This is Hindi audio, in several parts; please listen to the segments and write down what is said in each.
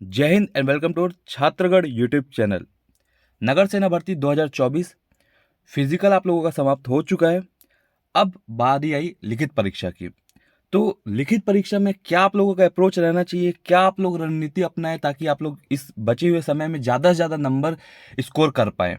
जय हिंद and welcome to Chhatragarh YouTube channel. नगर सेना भर्ती 2024 फिजिकल आप लोगों का समाप्त हो चुका है। अब बारी आई लिखित परीक्षा की। तो लिखित परीक्षा में क्या आप लोगों का अप्रोच रहना चाहिए, क्या आप लोग रणनीति अपनाएं ताकि आप लोग इस बचे हुए समय में ज़्यादा से ज़्यादा नंबर स्कोर कर पाएं।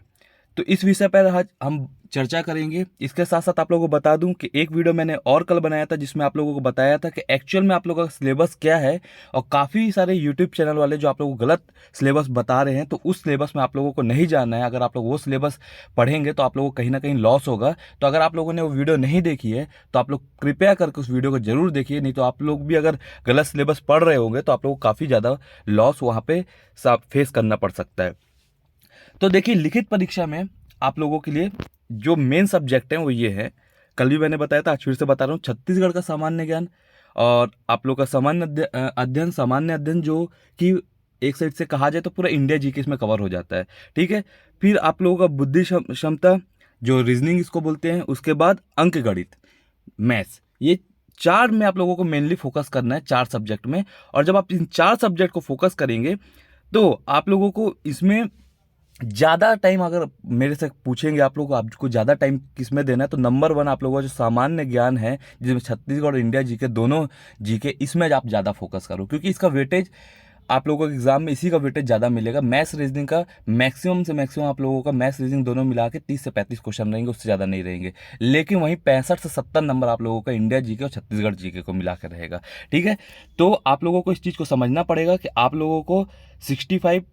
तो इस विषय पर आज हम चर्चा करेंगे। इसके साथ साथ आप लोगों को बता दूं कि एक वीडियो मैंने और कल बनाया था जिसमें आप लोगों को बताया था कि एक्चुअल में आप लोगों का सिलेबस क्या है। और काफ़ी सारे यूट्यूब चैनल वाले जो आप लोगों को गलत सिलेबस बता रहे हैं, तो उस सिलेबस में आप लोगों को नहीं जाना है। अगर आप लोग वो सिलेबस पढ़ेंगे तो आप लोगों को कहीं ना कहीं लॉस होगा। तो अगर आप लोगों ने वो वीडियो नहीं देखी है तो आप लोग कृपया करके उस वीडियो को जरूर देखिए, नहीं तो आप लोग भी अगर गलत सिलेबस पढ़ रहे होंगे तो आप लोगों को काफ़ी ज़्यादा लॉस वहाँ पे फेस करना पड़ सकता है। तो देखिए, लिखित परीक्षा में आप लोगों के लिए जो मेन सब्जेक्ट हैं वो ये है। कल भी मैंने बताया था, आज फिर से बता रहा हूँ। छत्तीसगढ़ का सामान्य ज्ञान और आप लोग का सामान्य अध्ययन जो कि एक साइड से कहा जाए तो पूरा इंडिया जीके इसमें कवर हो जाता है। ठीक है। फिर आप लोगों का बुद्धि क्षमता जो रीजनिंग इसको बोलते हैं, उसके बाद अंक गणित, मैथ्स, ये चार में आप लोगों को मेनली फोकस करना है, चार सब्जेक्ट में। और जब आप इन चार सब्जेक्ट को फोकस करेंगे तो आप लोगों को इसमें ज़्यादा टाइम, अगर मेरे से पूछेंगे आप लोग को आपको ज़्यादा टाइम किस में देना है, तो नंबर वन आप लोगों का जो सामान्य ज्ञान है, जिसमें छत्तीसगढ़ और इंडिया जीके दोनों जीके, इसमें आप ज़्यादा फोकस करो क्योंकि इसका वेटेज आप लोगों के एग्जाम में इसी का वेटेज ज़्यादा मिलेगा। मैथ्स रीजनिंग का मैक्सिमम से मैक्सिमम आप लोगों का मैथ्स रीजनिंग दोनों मिला के 30 से 35 क्वेश्चन रहेंगे, उससे ज़्यादा नहीं रहेंगे। लेकिन वहीं 65 से 70 नंबर आप लोगों का इंडिया जीके और छत्तीसगढ़ जीके को मिला कर रहेगा। ठीक है। तो आप लोगों को इस चीज़ को समझना पड़ेगा कि आप लोगों को 65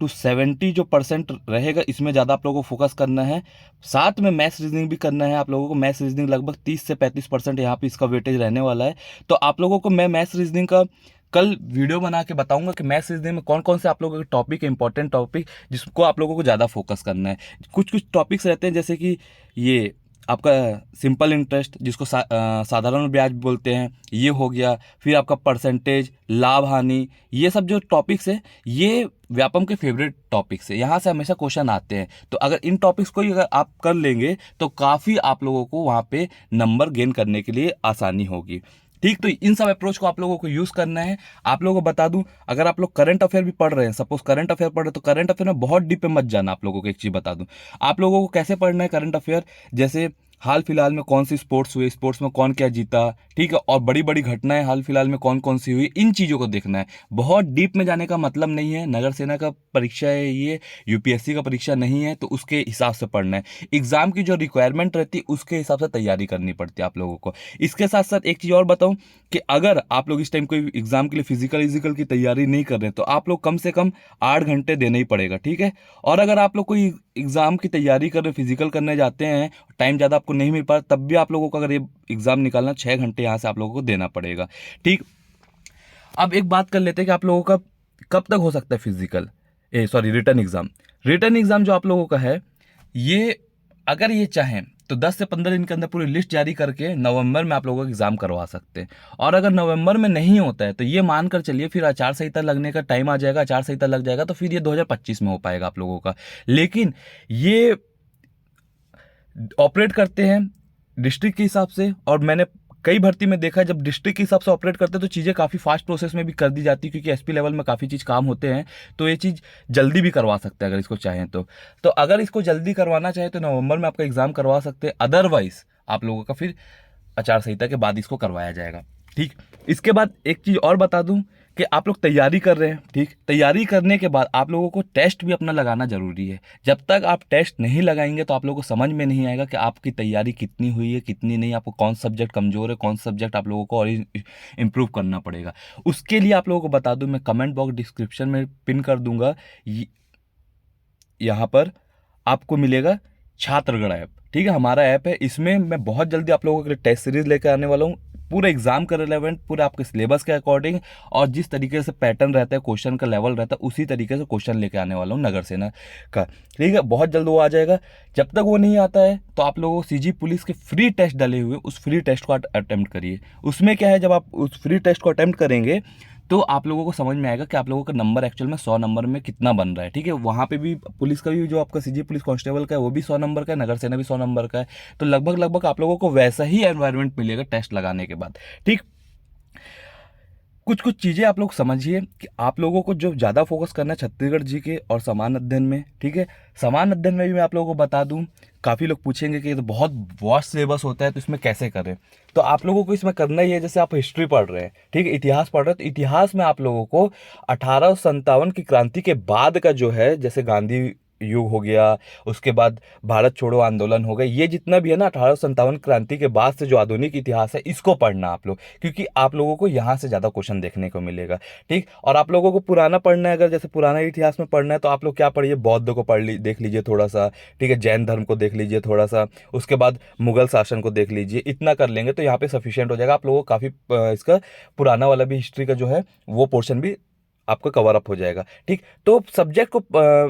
to 70 जो परसेंट रहेगा, इसमें ज़्यादा आप लोगों को फोकस करना है। साथ में मैथ्स रीजनिंग भी करना है आप लोगों को। मैथ्स रीजनिंग लगभग 30 से 35% यहाँ पे इसका वेटेज रहने वाला है। तो आप लोगों को मैं मैथ्स रीजनिंग का कल वीडियो बना के बताऊंगा कि मैथ्स रीजनिंग में कौन कौन से आप लोगों के टॉपिक, इंपॉर्टेंट टॉपिक जिसको आप लोगों को ज़्यादा फोकस करना है। कुछ कुछ टॉपिक्स रहते हैं जैसे कि ये आपका सिंपल इंटरेस्ट, जिसको साधारण ब्याज बोलते हैं, ये हो गया। फिर आपका परसेंटेज, लाभ हानि, ये सब जो टॉपिक्स है ये व्यापम के फेवरेट टॉपिक्स है, यहाँ से हमेशा क्वेश्चन आते हैं। तो अगर इन टॉपिक्स को ही अगर आप कर लेंगे तो काफ़ी आप लोगों को वहाँ पे नंबर गेन करने के लिए आसानी होगी। ठीक। तो इन सब अप्रोच को आप लोगों को यूज़ करना है। आप लोगों को बता दूं, अगर आप लोग करंट अफेयर भी पढ़ रहे हैं, सपोज करंट अफेयर पढ़ रहे हैं, तो करंट अफेयर में बहुत डीप में मत जाना। आप लोगों को एक चीज़ बता दूं, आप लोगों को कैसे पढ़ना है करंट अफेयर। जैसे हाल फिलहाल में कौन सी स्पोर्ट्स हुई, स्पोर्ट्स में कौन क्या जीता, ठीक है, और बड़ी बड़ी घटनाएं हाल फिलहाल में कौन कौन सी हुई, इन चीज़ों को देखना है। बहुत डीप में जाने का मतलब नहीं है। नगर सेना का परीक्षा है ये, यूपीएससी का परीक्षा नहीं है, तो उसके हिसाब से पढ़ना है। एग्जाम की जो रिक्वायरमेंट रहती है उसके हिसाब से तैयारी करनी पड़ती है आप लोगों को। इसके साथ साथ एक चीज़ और बताऊं कि अगर आप लोग इस टाइम कोई एग्जाम के लिए फिजिकल की तैयारी नहीं कर रहे तो आप लोग कम से कम 8 घंटे देना ही पड़ेगा। ठीक है। और अगर आप लोग कोई एग्जाम की तैयारी कर रहे, फिजिकल करने जाते हैं, टाइम ज़्यादा आपको नहीं मिल पा, तब भी आप लोगों को अगर ये एग्जाम निकालना, 6 घंटे यहाँ से आप लोगों को देना पड़ेगा। ठीक। अब एक बात कर लेते हैं कि आप लोगों का कब तक हो सकता है physical, return exam. Return exam जो आप लोगों का है ये, अगर ये चाहें तो 10 से 15 दिन के अंदर पूरी लिस्ट जारी करके नवंबर में आप लोगों का एग्जाम करवा सकते हैं। और अगर नवंबर में नहीं होता है तो ये मानकर चलिए फिर आचार संहिता लगने का टाइम आ जाएगा, आचार संहिता लग जाएगा तो फिर ये 2025 में हो पाएगा आप लोगों का। लेकिन ये ऑपरेट करते हैं डिस्ट्रिक्ट के हिसाब से, और मैंने कई भर्ती में देखा है जब डिस्ट्रिक्ट के हिसाब से ऑपरेट करते हैं तो चीज़ें काफ़ी फास्ट प्रोसेस में भी कर दी जाती है, क्योंकि एसपी लेवल में काफ़ी चीज़ काम होते हैं। तो ये चीज़ जल्दी भी करवा सकते हैं अगर इसको चाहें तो अगर इसको जल्दी करवाना चाहे तो नवंबर में आपका एग्ज़ाम करवा सकते हैं। अदरवाइज आप लोगों का फिर आचार संहिता के बाद इसको करवाया जाएगा। ठीक। इसके बाद एक चीज़ और बता दूं कि आप लोग तैयारी कर रहे हैं, ठीक, तैयारी करने के बाद आप लोगों को टेस्ट भी अपना लगाना जरूरी है। जब तक आप टेस्ट नहीं लगाएंगे तो आप लोगों को समझ में नहीं आएगा कि आपकी तैयारी कितनी हुई है कितनी नहीं, आपको कौन सा सब्जेक्ट कमजोर है, कौन सा सब्जेक्ट आप लोगों को और इम्प्रूव करना पड़ेगा। उसके लिए आप लोगों को बता दूं, मैं कमेंट बॉक्स डिस्क्रिप्शन में पिन कर दूंगा, यहाँ पर आपको मिलेगा छात्रगढ़ ऐप। ठीक है, हमारा ऐप है, इसमें मैं बहुत जल्दी आप लोगों के लिए टेस्ट सीरीज लेकर आने वाला हूँ, पूरे एग्जाम का रिलेवेंट, पूरे आपके सिलेबस के अकॉर्डिंग, और जिस तरीके से पैटर्न रहता है, क्वेश्चन का लेवल रहता है, उसी तरीके से क्वेश्चन लेके आने वाला हूँ नगर सेना का। ठीक है, बहुत जल्द वो आ जाएगा। जब तक वो नहीं आता है तो आप लोगों को सीजी पुलिस के फ्री टेस्ट डले हुए, उस फ्री टेस्ट को अटेम्प्ट करिए। उसमें क्या है, जब आप उस फ्री टेस्ट को अटेम्प्ट करेंगे तो आप लोगों को समझ में आएगा कि आप लोगों का नंबर एक्चुअल में 100 नंबर में कितना बन रहा है। ठीक है, वहाँ पे भी पुलिस का भी, जो आपका सीजी पुलिस कांस्टेबल का है वो भी 100 नंबर का है, नगर सेना भी 100 नंबर का है। तो लगभग लगभग आप लोगों को वैसा ही एनवायरनमेंट मिलेगा टेस्ट लगाने के बाद। ठीक। कुछ कुछ चीज़ें आप लोग समझिए कि आप लोगों को जो ज़्यादा फोकस करना है छत्तीसगढ़ जी के और समान अध्ययन में, ठीक है। समान अध्ययन में भी मैं आप लोगों को बता दूं, काफ़ी लोग पूछेंगे कि ये तो बहुत वास्ट सिलेबस होता है तो इसमें कैसे करें। तो आप लोगों को इसमें करना ही है, जैसे आप हिस्ट्री पढ़ रहे हैं, ठीक है, इतिहास पढ़ रहे हैं, तो इतिहास में आप लोगों को 1857 की क्रांति के बाद का जो है, जैसे गांधी युग हो गया, उसके बाद भारत छोड़ो आंदोलन हो गए, ये जितना भी है ना 1857 क्रांति के बाद से जो आधुनिक इतिहास है, इसको पढ़ना आप लोग, क्योंकि आप लोगों को यहाँ से ज़्यादा क्वेश्चन देखने को मिलेगा, ठीक। और आप लोगों को पुराना पढ़ना है, अगर जैसे पुराना इतिहास में पढ़ना है तो आप लोग क्या पढ़िए, बौद्ध को देख लीजिए थोड़ा सा, ठीक है, जैन धर्म को देख लीजिए थोड़ा सा, उसके बाद मुगल शासन को देख लीजिए। इतना कर लेंगे तो यहाँ पे सफिशियंट हो जाएगा, आप लोगों को काफ़ी इसका पुराना वाला भी हिस्ट्री का जो है वो पोर्शन भी आपका कवर अप हो जाएगा, ठीक। तो सब्जेक्ट को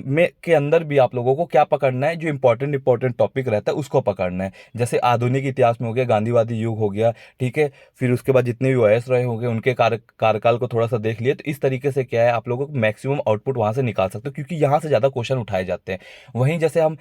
में के अंदर भी आप लोगों को क्या पकड़ना है, जो इंपॉर्टेंट टॉपिक रहता है उसको पकड़ना है। जैसे आधुनिक इतिहास में हो गया, गांधीवादी युग हो गया, ठीक है, फिर उसके बाद जितने भी वॉयस रहे होंगे उनके कार्यकाल को थोड़ा सा देख लिए, तो इस तरीके से क्या है आप लोगों को मैक्सिमम आउटपुट वहां से निकाल सकते हो, क्योंकि यहाँ से ज़्यादा क्वेश्चन उठाए जाते हैं। वहीं जैसे हम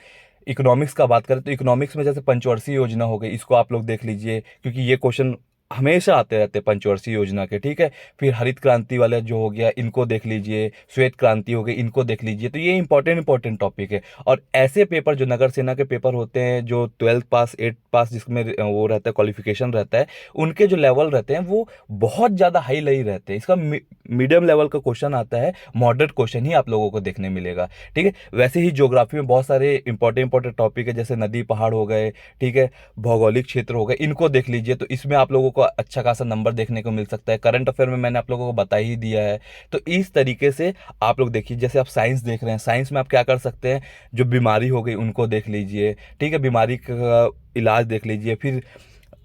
इकोनॉमिक्स का बात करें तो इकोनॉमिक्स में जैसे पंचवर्षीय योजना हो गई, इसको आप लोग देख लीजिए, क्योंकि ये क्वेश्चन हमेशा आते रहते हैं पंचवर्षीय योजना के, ठीक है। फिर हरित क्रांति वाले जो हो गया इनको देख लीजिए, श्वेत क्रांति हो गई इनको देख लीजिए। तो ये इंपॉर्टेंट टॉपिक है। और ऐसे पेपर जो नगर सेना के पेपर होते हैं, जो 12th पास 8th पास जिसमें वो रहता है क्वालिफिकेशन रहता है, उनके जो लेवल रहते हैं वो बहुत ज़्यादा हाई नहीं रहते हैं। इसका मीडियम लेवल का क्वेश्चन आता है, मॉडरेट क्वेश्चन ही आप लोगों को देखने मिलेगा, ठीक है। वैसे ही ज्योग्राफी में बहुत सारे इंपॉर्टेंट टॉपिक है, जैसे नदी पहाड़ हो गए, ठीक है, भौगोलिक क्षेत्र हो गए, इनको देख लीजिए। तो इसमें आप लोगों को अच्छा खासा नंबर देखने को मिल सकता है। करंट अफेयर में मैंने आप लोगों को बता ही दिया है। तो इस तरीके से आप लोग देखिए, जैसे आप साइंस देख रहे हैं, साइंस में आप क्या कर सकते हैं, जो बीमारी हो गई उनको देख लीजिए, ठीक है, बीमारी का इलाज देख लीजिए। फिर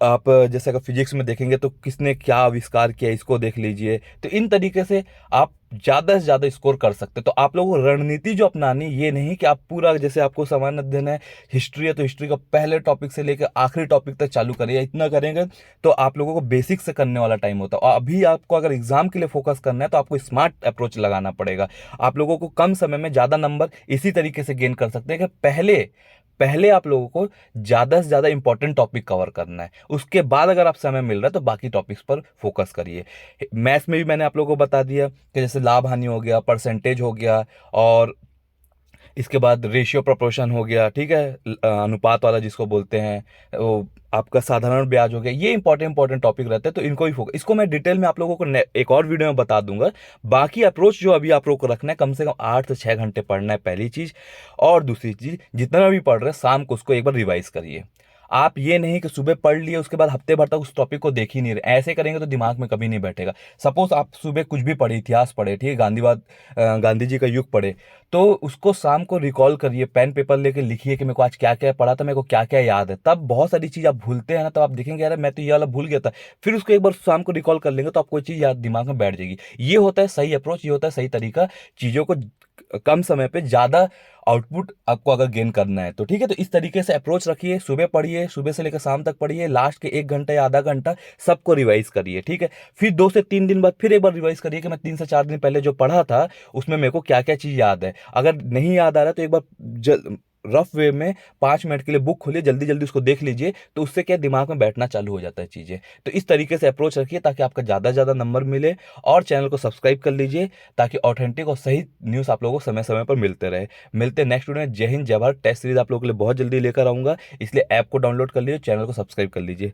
आप जैसे अगर फिजिक्स में देखेंगे तो किसने क्या आविष्कार किया इसको देख लीजिए। तो इन तरीके से आप ज़्यादा से ज़्यादा स्कोर कर सकते हैं। तो आप लोगों को रणनीति जो अपनानी, ये नहीं कि आप पूरा, जैसे आपको सामान्य अध्ययन है, हिस्ट्री है तो हिस्ट्री का पहले टॉपिक से लेकर आखिरी टॉपिक तक चालू करिए। इतना करेंगे तो आप लोगों को बेसिक से करने वाला टाइम होता है। और अभी आपको अगर एग्जाम के लिए फोकस करना है तो आपको स्मार्ट अप्रोच लगाना पड़ेगा। आप लोगों को कम समय में ज़्यादा नंबर इसी तरीके से गेन कर सकते हैं कि पहले पहले आप लोगों को ज़्यादा से ज़्यादा इंपॉर्टेंट टॉपिक कवर करना है, उसके बाद अगर आप समय मिल रहा है तो बाकी टॉपिक्स पर फोकस करिए। मैथ्स में भी मैंने आप लोगों को बता दिया कि जैसे लाभ हानि हो गया, परसेंटेज हो गया, और इसके बाद रेशियो प्रोपोर्शन हो गया, ठीक है, अनुपात वाला जिसको बोलते हैं, वो आपका साधारण ब्याज हो गया। ये इंपॉर्टेंट टॉपिक रहते हैं, तो इनको ही फोकस, इसको मैं डिटेल में आप लोगों को एक और वीडियो में बता दूंगा। बाकी अप्रोच जो अभी आप लोगों को रखना है, कम से कम 8 से 6 घंटे पढ़ना है, पहली चीज। और दूसरी चीज, जितना भी पढ़ रहे हैं शाम को उसको एक बार रिवाइज करिए। आप ये नहीं कि सुबह पढ़ लिए उसके बाद हफ्ते भर तक उस टॉपिक को देख ही नहीं रहे, ऐसे करेंगे तो दिमाग में कभी नहीं बैठेगा। सपोज आप सुबह कुछ भी पढ़े, इतिहास पढ़े, ठीक है, गांधी जी का युग पढ़े, तो उसको शाम को रिकॉल करिए, पेन पेपर लेके लिखिए कि मेरे को आज क्या क्या पढ़ा था, मेरे को क्या क्या याद है। तब बहुत सारी चीज़ आप भूलते हैं ना, तब आप देखेंगे यार मैं तो ये वाला भूल गया था, फिर उसको एक बार शाम को रिकॉल कर लेंगे तो आपको चीज़ याद दिमाग में बैठ जाएगी। ये होता है सही अप्रोच, ये होता है सही तरीका, चीज़ों को कम समय पे ज़्यादा आउटपुट आपको अगर गेन करना है तो, ठीक है। तो इस तरीके से अप्रोच रखिए, सुबह पढ़िए, सुबह से लेकर शाम तक पढ़िए, लास्ट के 1 घंटा या आधा घंटा सबको रिवाइज करिए, ठीक है। फिर 2 से 3 दिन बाद फिर एक बार रिवाइज करिए कि मैं 3 से 4 दिन पहले जो पढ़ा था उसमें मेरे को क्या क्या चीज़ याद है। अगर नहीं याद आ रहा तो एक बार रफ वे में 5 मिनट के लिए बुक खोलिए, जल्दी जल्दी उसको देख लीजिए, तो उससे क्या दिमाग में बैठना चालू हो जाता है चीज़ें। तो इस तरीके से अप्रोच रखिए ताकि आपका ज़्यादा से ज़्यादा नंबर मिले। और चैनल को सब्सक्राइब कर लीजिए ताकि ऑथेंटिक और सही न्यूज़ आप लोगों को समय समय पर मिलते रहे। मिलते हैं नेक्स्ट वीडियो में। जय हिंद, जय भारत। टेस्ट सीरीज आप लोगों के लिए बहुत जल्दी लेकर आऊँगा, इसलिए ऐप को डाउनलोड कर लीजिए, चैनल को सब्सक्राइब कर लीजिए।